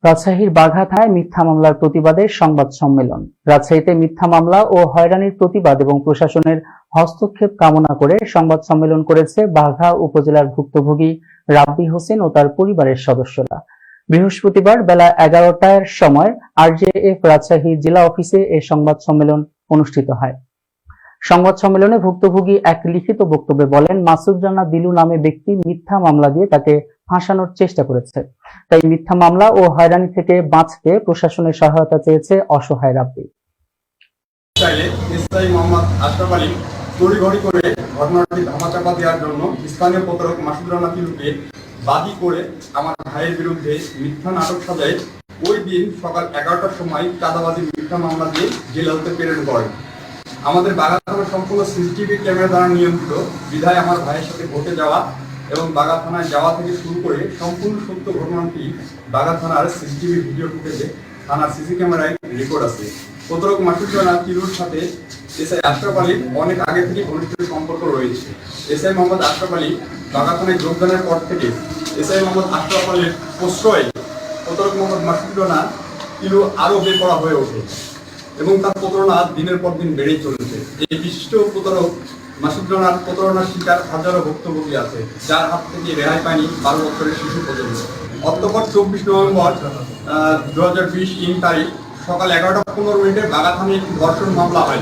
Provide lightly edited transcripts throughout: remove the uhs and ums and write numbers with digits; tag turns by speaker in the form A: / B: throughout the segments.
A: রাজশাহীর বাঘা থানায় মিথ্যা মামলার প্রতিবাদে সংবাদ সম্মেলন। রাজশাহীতে মিথ্যা মামলা ও হয়রানির প্রতিবাদ এবং প্রশাসনের হস্তক্ষেপ কামনা করে সংবাদ সম্মেলন করেছে বাঘা উপজেলার ভুক্তভোগী রাব্বি হোসেন ও তার পরিবারের সদস্যরা। বৃহস্পতিবার বেলা 11টার সময় আরজেএফ রাজশাহী জেলা অফিসে এ সংবাদ সম্মেলন অনুষ্ঠিত হয়। সংবাদ সম্মেলনে ভুক্তভোগী এক লিখিত বক্তব্যে বলেন, মাসুদ রানা দিলু নামে ব্যক্তি মিথ্যা মামলা দিয়ে তাকে ফাঁসানোর চেষ্টা করেছে। তাই মিথ্যা মামলা ও হয়রানি থেকে বাঁচতে প্রশাসনের সহায়তা চেয়েছে অসহায় রাব্বি।
B: মোহাম্মদ আশরাফ আলী তড়িঘড়ি করে ঘটনাটি ধামাচাপা দেওয়ার জন্য স্থানীয় প্রতারক মাসুদ রানা দিলুকে বাদী করে আমার ভাইয়ের বিরুদ্ধে মিথ্যা নাটক সাজায় ওই দিন সকাল 11টার সময় চাঁদাবাজি মিথ্যা মামলা দিয়ে জেলাতে প্রেরণ করেন। আমাদের বাঘা থানার সম্পূর্ণ সিসিটিভি ক্যামেরা দ্বারা নিয়ন্ত্রিত বিধায় আমার ভাইয়ের সাথে ঘটে যাওয়া এবং বাঘা থানায় যাওয়া থেকে শুরু করে সম্পূর্ণ সত্য ঘটনাটি বাঘা থানার সিসিটিভি ভিডিও ফুটেজে থানার সিসি ক্যামেরায় রেকর্ড আছে। প্রতারক মাসুদ রানা তিলুর সাথে এসআই আশরাফ আলীর অনেক আগে থেকে ঘনিষ্ঠ সম্পর্ক রয়েছে। এসআই মোহাম্মদ আশরাফ আলী বাঘা থানায় যোগদানের পর থেকে এসআই মোহাম্মদ আশরাফ আলীর প্রশ্রয়ে প্রতারক মোহাম্মদ মাসুদ রানা তিলু আরও বেপরোয়া হয়ে ওঠে এবং তার প্রতারণা দিনের পর দিন বেড়েই চলেছে। এই বিশিষ্ট প্রতারক মাসুদ রানার প্রতারণার শিকার হাজারো ভুক্তভোগী আছে, যার হাত থেকে রেহাই পায়নি 12 বছরের শিশু পর্যন্ত। অক্টোবর 24 নভেম্বর 2020 তারিখ সকাল 11:15 বাঘা থানায় একটি ধর্ষণ মামলা হয়।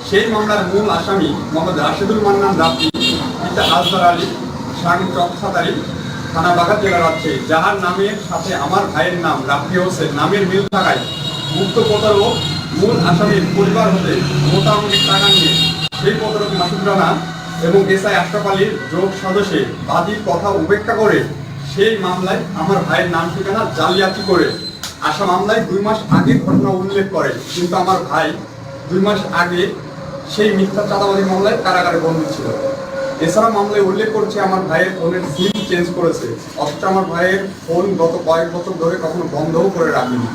B: সেই মামলার মূল আসামি মোহাম্মদ রাশেদুল মান্নান রাব্বি, পিতা আজহার আলী, স্বামী চকসাদ আলী, থানা বাঘা জেলা রাজশাহী, যাহার নামের সাথে আমার ভাইয়ের নাম রাব্বি হোসেন নামের মিল থাকায় মুক্ত প্রতারক মূল আসামির পরিবার হতে মোটা অঙ্কের টাকা নিয়ে সেই প্রতারক মাসুদ রানা এবং এসআই আশরাফ আলীর যোগ সদস্যে বাদীর কথা উপেক্ষা করে সেই মামলায় আমার ভাইয়ের নাম ঠিকানা জালিয়াতি করে আসা মামলায় 2 মাস আগে ঘটনা উল্লেখ করে, কিন্তু আমার ভাই 2 মাস আগে সেই মিথ্যা চাঁদাবাজি মামলায় কারাগারে বন্দী ছিল। এছাড়া মামলায় উল্লেখ করছে আমার ভাইয়ের ফোনের সিম চেঞ্জ করেছে, অথচ আমার ভাইয়ের ফোন গত কয়েক বছর ধরে কখনো বন্ধও করে রাখেনি।